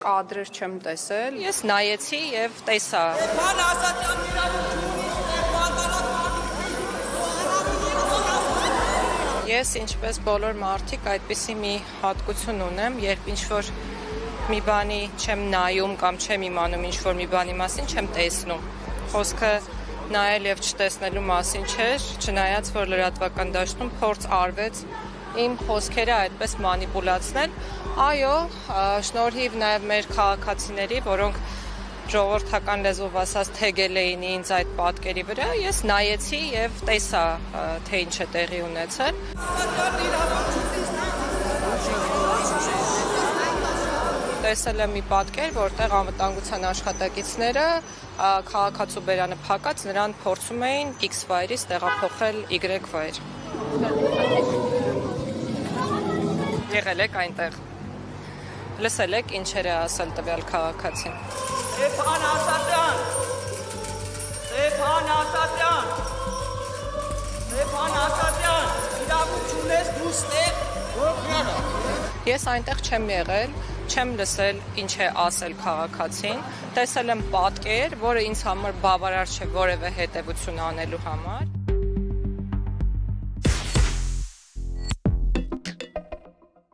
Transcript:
Կադրեր չեմ տեսել։ Ես նայեցի եւ տեսա։ Ես ինչպես բոլոր մարդիկ այդպիսի մի հատկություն ունեմ, երբ ինչ-որ մի բանի չեմ նայում կամ չեմ իմանում ինչ-որ մի բանի մասին, չեմ տեսնում։ Խոսքը նայել եւ չտեսնելու մասին չէր, չնայած որ լրատվական դաշտում փորձ արվեց իմ խոսքերը այդպես մանիպուլացնել։ Այո, շնորհիվ նաև մեր քաղաքացիների, որոնք ժողովրդական լեզվով ասած թեգել էին ինձ այդ պատկերի վրա, ես նայեցի եւ տեսա, թե ինչ է տեղի ունեցել։ Տեսել եմ մի պատկեր, որտեղ անվտանգության աշխատակիցները քաղաքացու բերանը փակած նրան փորձում էին X վայրից տեղափոխել Y վայր։ Եղել եք այնտեղ։ Լսել եք ինչեր է ասել տվյալ քաղաքացին։ Ստեփան Ասատրյան, իրավունք չունես դու ստեղ որքանը։ Ես այնտեղ չեմ եղել, չեմ լսել ինչ է ասել քաղաքացին, տեսել եմ պատկեր, որը ինձ համար բավարար չէ որևէ հետևություն անելու համար։